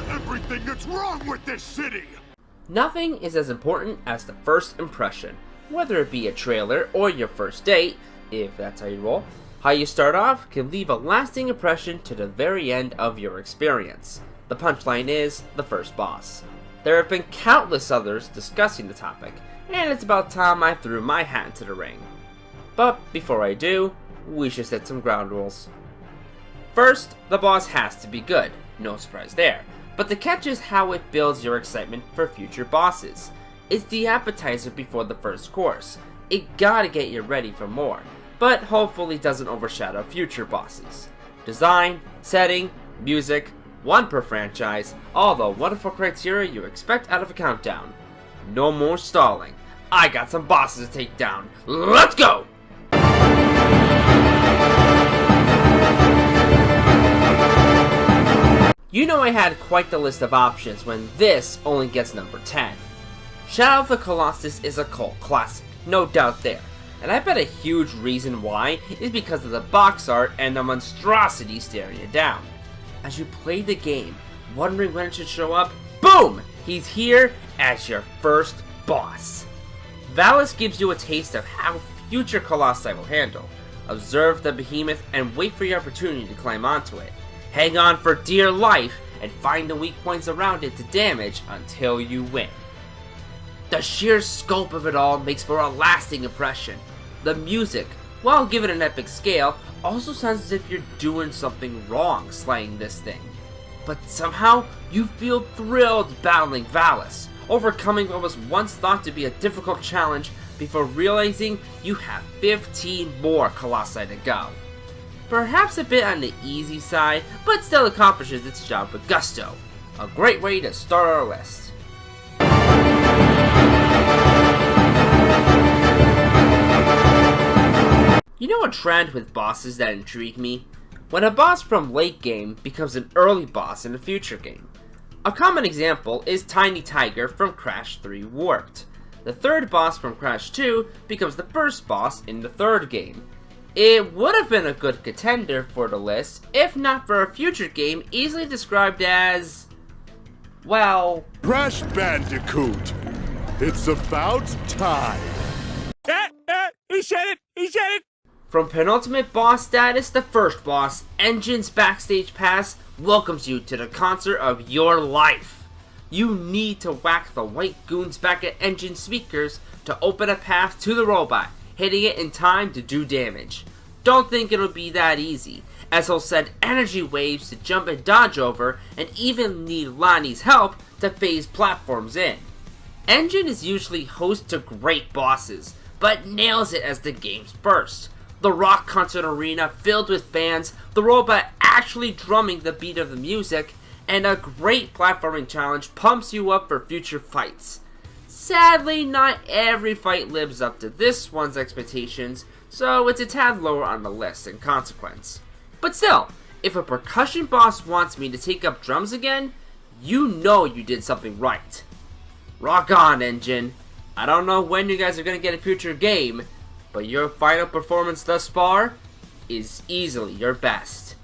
Everything that's wrong with this city! Nothing is as important as the first impression, whether it be a trailer or your first date, if that's how you roll. How you start off can leave a lasting impression to the very end of your experience. The punchline is the first boss. There have been countless others discussing the topic, and it's about time I threw my hat into the ring. But before I do, we should set some ground rules. First, the boss has to be good, no surprise there. But the catch is how it builds your excitement for future bosses. It's the appetizer before the first course. It gotta get you ready for more, but hopefully doesn't overshadow future bosses. Design, setting, music, one per franchise, all the wonderful criteria you expect out of a countdown. No more stalling. I got some bosses to take down. Let's go! You know I had quite the list of options when this only gets number 10. Shadow of the Colossus is a cult classic, no doubt there, and I bet a huge reason why is because of the box art and the monstrosity staring you down. As you play the game, wondering when it should show up, boom! He's here as your first boss. Valis gives you a taste of how future Colossi will handle. Observe the behemoth and wait for your opportunity to climb onto it. Hang on for dear life and find the weak points around it to damage until you win. The sheer scope of it all makes for a lasting impression. The music, while given an epic scale, also sounds as if you're doing something wrong slaying this thing. But somehow, you feel thrilled battling Valis, overcoming what was once thought to be a difficult challenge before realizing you have 15 more Colossi to go. Perhaps a bit on the easy side, but still accomplishes its job with gusto. A great way to start our list. You know a trend with bosses that intrigue me? When a boss from late game becomes an early boss in a future game. A common example is Tiny Tiger from Crash 3 Warped. The third boss from Crash 2 becomes the first boss in the third game. It would have been a good contender for the list if not for a future game easily described as, well, Crash Bandicoot! It's about time! He said it! From penultimate boss status to first boss, Engine's Backstage Pass welcomes you to the concert of your life. You need to whack the white goons back at Engine speakers to open a path to the robot, hitting it in time to do damage. Don't think it'll be that easy, as he'll send energy waves to jump and dodge over, and even need Lonnie's help to phase platforms in. Engine is usually host to great bosses, but nails it as the game's burst. The rock concert arena filled with fans, the robot actually drumming the beat of the music, and a great platforming challenge pumps you up for future fights. Sadly, not every fight lives up to this one's expectations, so it's a tad lower on the list in consequence. But still, if a percussion boss wants me to take up drums again, you know you did something right. Rock on, Engine. I don't know when you guys are going to get a future game, but your final performance thus far is easily your best.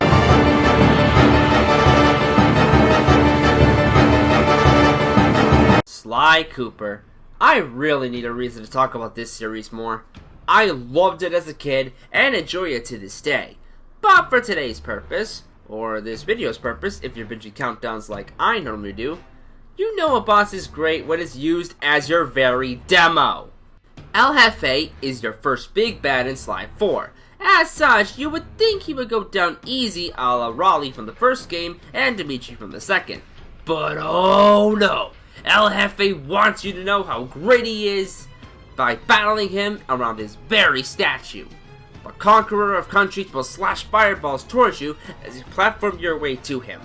Sly Cooper. I really need a reason to talk about this series more. I loved it as a kid and enjoy it to this day. But for today's purpose, or this video's purpose if you're binging countdowns like I normally do, you know a boss is great when it's used as your very demo. El Jefe is your first big bad in Sly 4. As such, you would think he would go down easy a la Raleigh from the first game and Dimitri from the second. But oh no! El Jefe wants you to know how great he is by battling him around his very statue. The conqueror of countries will slash fireballs towards you as you platform your way to him.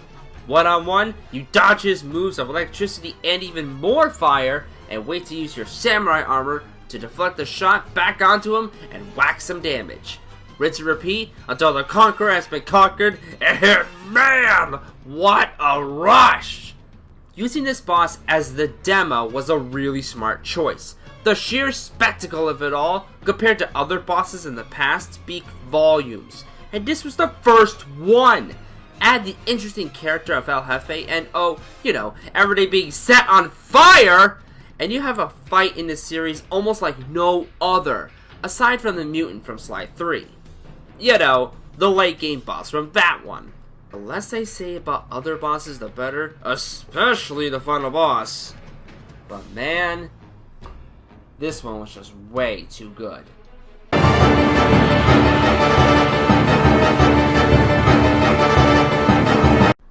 One-on-one, you dodge his moves of electricity and even more fire, and wait to use your samurai armor to deflect the shot back onto him and whack some damage. Rinse and repeat until the conqueror has been conquered, and man, what a rush! Using this boss as the demo was a really smart choice. The sheer spectacle of it all, compared to other bosses in the past, speak volumes. And this was the first one! Add the interesting character of El Jefe and, everything being set on fire! And you have a fight in this series almost like no other, aside from the mutant from Sly 3. The late game boss from that one. The less I say about other bosses, the better, especially the final boss. But man, this one was just way too good.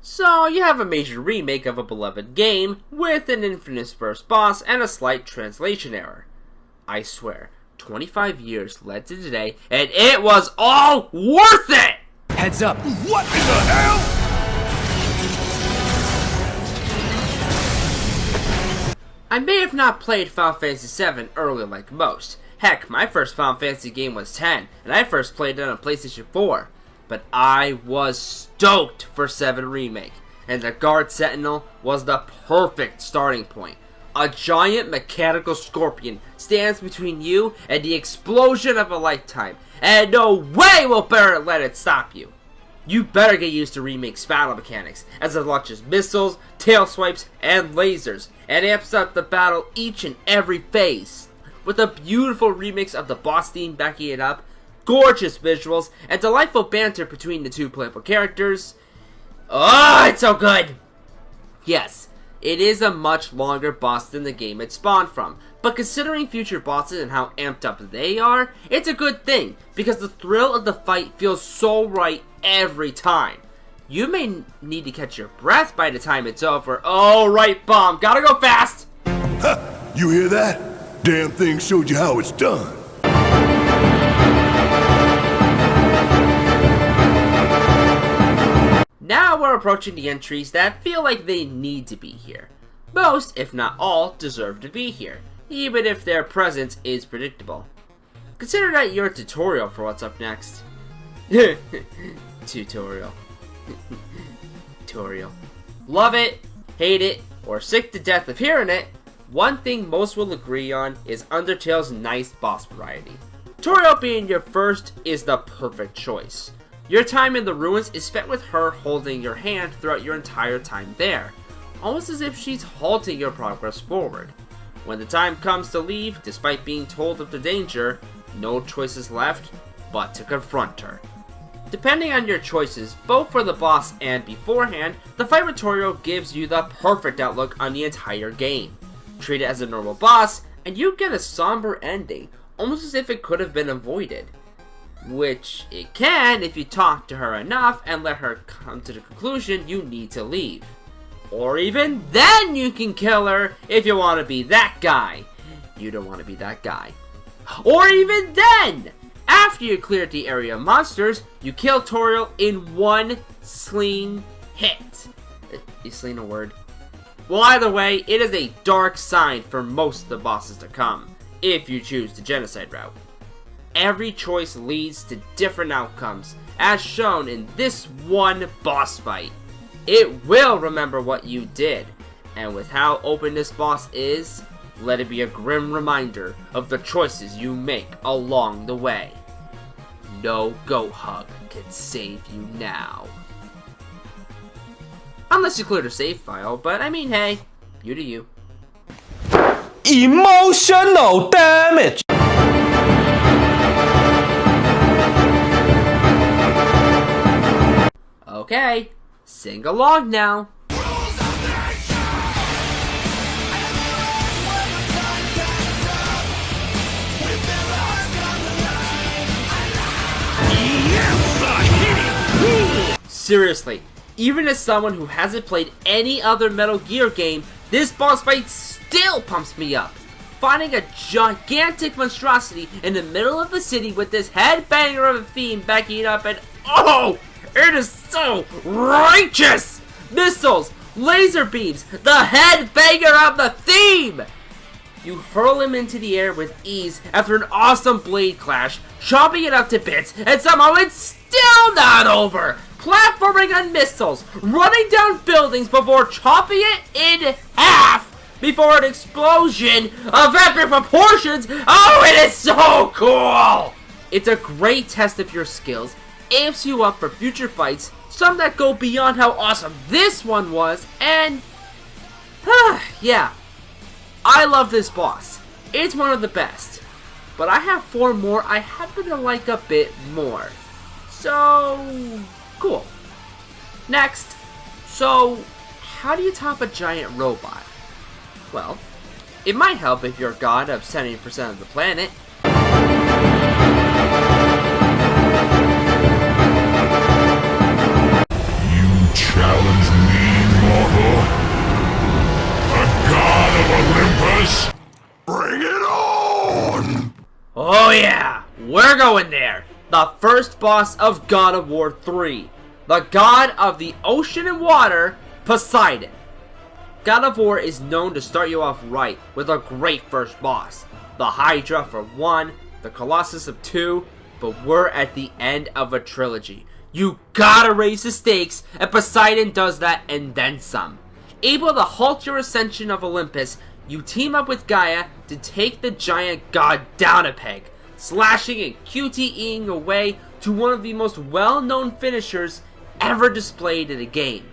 So, you have a major remake of a beloved game with an infamous first boss and a slight translation error. I swear, 25 years led to today, and it was all worth it! Heads up. What in the hell? I may have not played Final Fantasy VII early like most. Heck, my first Final Fantasy game was 10, and I first played it on PlayStation 4. But I was stoked for 7 Remake, and the Guard Sentinel was the perfect starting point. A giant mechanical scorpion stands between you and the explosion of a lifetime, and no way will Barrett let it stop you. You better get used to Remake's battle mechanics, as it launches missiles, tail swipes, and lasers, and amps up the battle each and every phase. With a beautiful remix of the boss theme backing it up, gorgeous visuals, and delightful banter between the two playable characters. Oh, it's so good! Yes, it is a much longer boss than the game it spawned from, but considering future bosses and how amped up they are, it's a good thing, because the thrill of the fight feels so right every time. You may need to catch your breath by the time it's over. Oh, right, bomb, gotta go fast! Ha! You hear that? Damn thing showed you how it's done. Now we're approaching the entries that feel like they need to be here. Most, if not all, deserve to be here, even if their presence is predictable. Consider that your tutorial for what's up next. Tutorial. Tutorial. Love it, hate it, or sick to death of hearing it, one thing most will agree on is Undertale's nice boss variety. Tutorial being your first is the perfect choice. Your time in the ruins is spent with her holding your hand throughout your entire time there, almost as if she's halting your progress forward. When the time comes to leave, despite being told of the danger, no choices left but to confront her. Depending on your choices, both for the boss and beforehand, the fight with tutorial gives you the perfect outlook on the entire game. Treat it as a normal boss, and you get a somber ending, almost as if it could have been avoided. Which it can if you talk to her enough and let her come to the conclusion you need to leave. Or even then you can kill her if you want to be that guy. You don't want to be that guy. Or even then! After you cleared the area of monsters, you kill Toriel in one sling hit. Is sling a word? Well, either way, it is a dark sign for most of the bosses to come, if you choose the genocide route. Every choice leads to different outcomes, as shown in this one boss fight. It will remember what you did, and with how open this boss is, let it be a grim reminder of the choices you make along the way. No goat hug can save you now. Unless you cleared a save file, but I mean, hey, you do you. Emotional damage! Okay, sing along now. Seriously, even as someone who hasn't played any other Metal Gear game, this boss fight still pumps me up. Finding a gigantic monstrosity in the middle of the city with this headbanger of a theme backing it up, and oh! It is so righteous! Missiles, laser beams, the headbanger of the theme! You hurl him into the air with ease after an awesome blade clash, chopping it up to bits, and somehow it's still not over! Platforming on missiles, running down buildings before chopping it in half! before an explosion of epic proportions. Oh, it is so cool! It's a great test of your skills, amps you up for future fights, some that go beyond how awesome this one was, and yeah, I love this boss. It's one of the best. But I have 4 more I happen to like a bit more. So, cool. Next, so how do you top a giant robot? Well, it might help if you're a god of 70% of the planet. You challenge me, mortal? A god of Olympus? Bring it on! Oh yeah, we're going there. The first boss of God of War 3. The god of the ocean and water, Poseidon. God of War is known to start you off right with a great first boss. The Hydra for 1, the Colossus of 2, but we're at the end of a trilogy. You gotta raise the stakes, and Poseidon does that and then some. Able to halt your ascension of Olympus, you team up with Gaia to take the giant god down a peg, slashing and QTEing away to one of the most well-known finishers ever displayed in a game.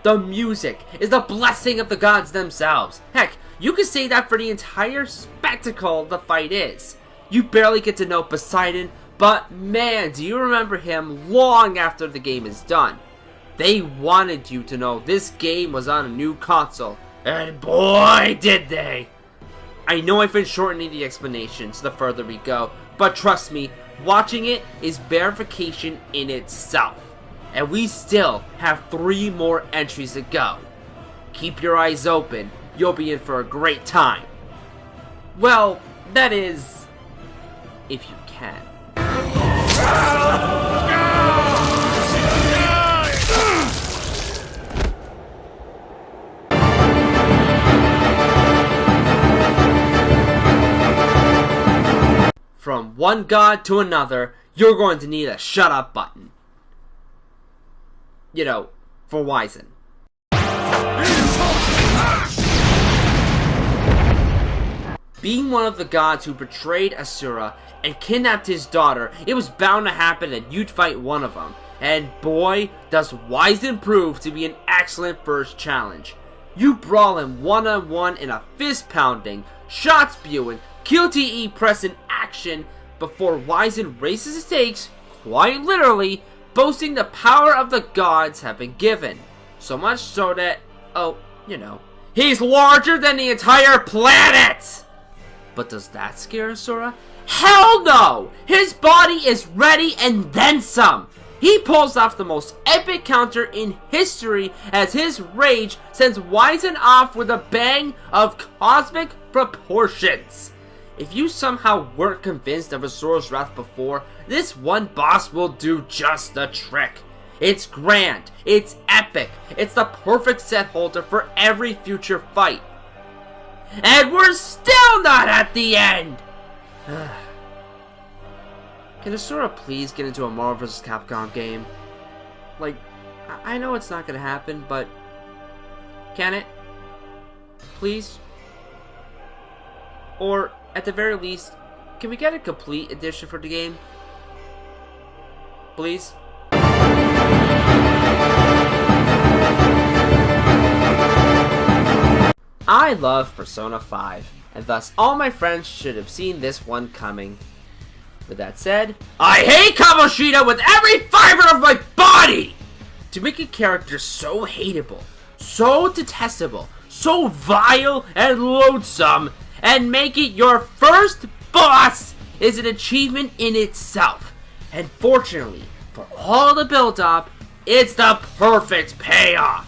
The music is the blessing of the gods themselves. Heck, you could say that for the entire spectacle the fight is. You barely get to know Poseidon, but man, do you remember him long after the game is done. They wanted you to know this game was on a new console, and boy did they! I know I've been shortening the explanations the further we go, but trust me, watching it is verification in itself. And we still have 3 more entries to go. Keep your eyes open, you'll be in for a great time. Well, that is, if you can. From one god to another, you're going to need a shut up button. You know, for Wizen. Being one of the gods who betrayed Asura and kidnapped his daughter, it was bound to happen that you'd fight one of them. And boy, does Wizen prove to be an excellent first challenge. You brawl him one-on-one in a fist-pounding, shot-spewing, QTE pressing action before Wizen raises the stakes, quite literally, boasting the power of the gods have been given. So much so that, oh, you know, he's larger than the entire planet! But does that scare Asura? Hell no! His body is ready and then some! He pulls off the most epic counter in history as his rage sends Wizen off with a bang of cosmic proportions. If you somehow weren't convinced of Asura's wrath before, this one boss will do just the trick. It's grand, it's epic, it's the perfect set holder for every future fight. And we're still not at the end! Can Asura please get into a Marvel vs. Capcom game? Like, I know it's not gonna happen, but can it? Please? Or, at the very least, can we get a complete edition for the game? Please? I love Persona 5, and thus all my friends should have seen this one coming. With that said, I hate Kamoshida with every fiber of my body! To make a character so hateable, so detestable, so vile and loathsome, and make it your first boss is an achievement in itself. And fortunately, for all the build-up, it's the perfect payoff.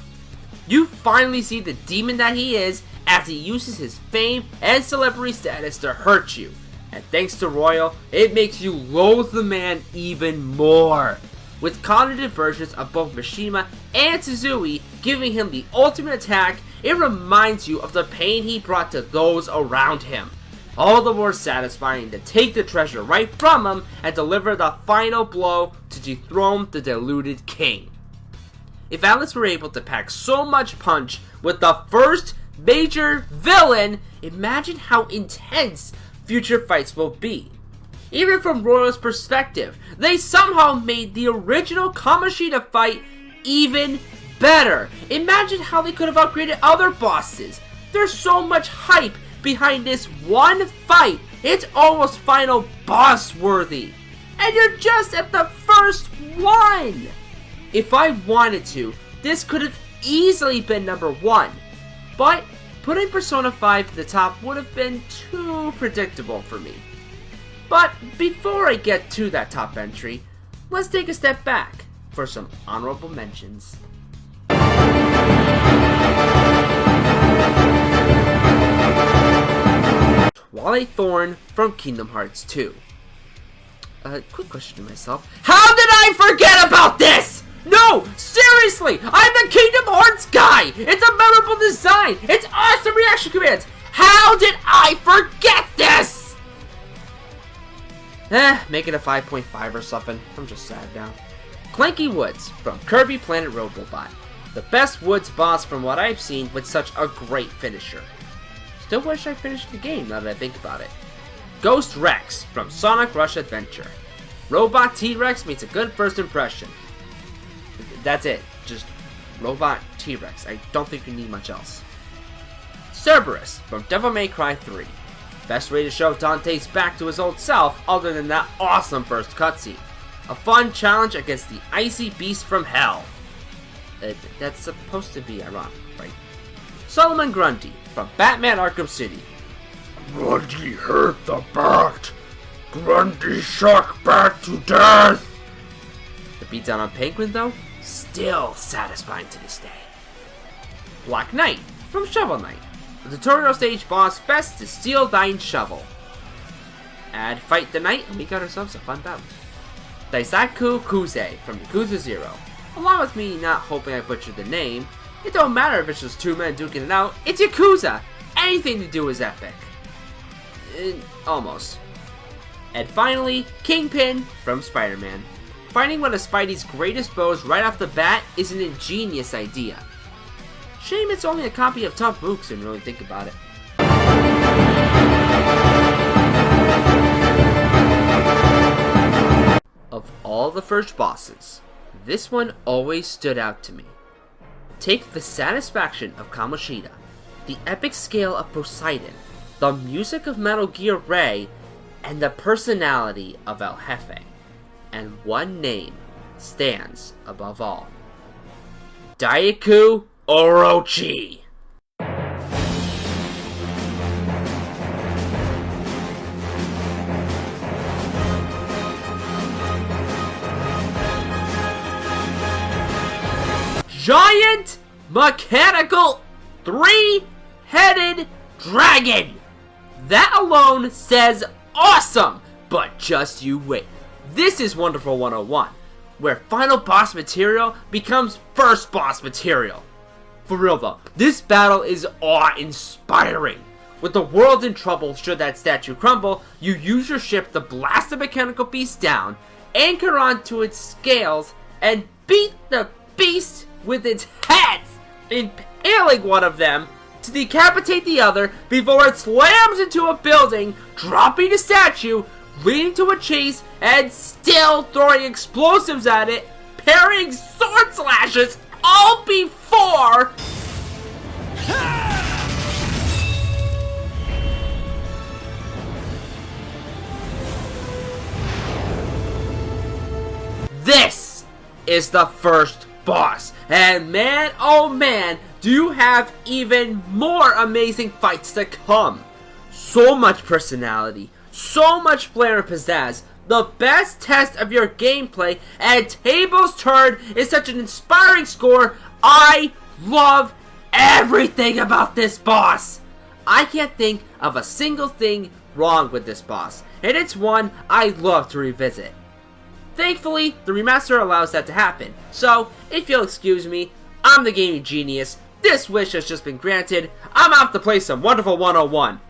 You finally see the demon that he is as he uses his fame and celebrity status to hurt you. And thanks to Royal, it makes you loathe the man even more. With cognitive versions of both Mishima and Suzui giving him the ultimate attack, it reminds you of the pain he brought to those around him. All the more satisfying to take the treasure right from him and deliver the final blow to dethrone the deluded king. If Atlas were able to pack so much punch with the first major villain, imagine how intense future fights will be. Even from Royal's perspective, they somehow made the original Kamoshida fight even better. Imagine how they could have upgraded other bosses. There's so much hype behind this one fight. It's almost final boss worthy. And you're just at the first one. If I wanted to, this could have easily been number 1. But putting Persona 5 at the top would have been too predictable for me. But before I get to that top entry, let's take a step back for some honorable mentions. Twilight Thorn from Kingdom Hearts 2. Quick question to myself. How did I forget about this? No! Seriously! I'm the Kingdom Hearts guy! It's a memorable design! It's awesome reaction commands! How did I forget this? Make it a 5.5 or something. I'm just sad now. Clanky Woods from Kirby Planet Robobot. The best Woods boss from what I've seen with such a great finisher. Still wish I finished the game now that I think about it. Ghost Rex from Sonic Rush Adventure. Robot T-Rex makes a good first impression. That's it. Just Robot T-Rex. I don't think you need much else. Cerberus from Devil May Cry 3. Best way to show Dante's back to his old self other than that awesome first cutscene. A fun challenge against the icy beast from hell. That's supposed to be ironic, right? Solomon Grundy from Batman Arkham City. Grundy hurt the bat. Grundy shock bat to death. The beatdown on Penguin, though, still satisfying to this day. Black Knight from Shovel Knight. The tutorial stage boss best to steal thine shovel. Add Fight the Knight and we got ourselves a fun bout. Daisaku Kuze from Yakuza 0. Along with me not hoping I butchered the name, it don't matter if it's just 2 men duking it out, it's Yakuza! Anything to do is epic. Almost. And finally, Kingpin from Spider-Man. Finding one of Spidey's greatest bows right off the bat is an ingenious idea. Shame it's only a copy of Tough Books and really think about it. Of all the first bosses, this one always stood out to me. Take the satisfaction of Kamoshida, the epic scale of Poseidon, the music of Metal Gear Ray, and the personality of El Jefe, and one name stands above all. Daiku Orochi! Giant mechanical 3-headed dragon! That alone says awesome! But just you wait. This is Wonderful 101, where final boss material becomes first boss material. For real though, this battle is awe-inspiring. With the world in trouble should that statue crumble, you use your ship to blast the mechanical beast down, anchor onto its scales, and beat the beast with its heads, impaling one of them to decapitate the other before it slams into a building, dropping the statue, leading to a chase, and still throwing explosives at it, parrying sword slashes, all before... This is the first boss, and man, oh man, do you have even more amazing fights to come. So much personality, so much flair and pizzazz, the best test of your gameplay, and tables turned is such an inspiring score. I love everything about this boss. I can't think of a single thing wrong with this boss, and it's one I love to revisit. Thankfully, the remaster allows that to happen, so if you'll excuse me, I'm the gaming genius, this wish has just been granted, I'm off to play some Wonderful 101.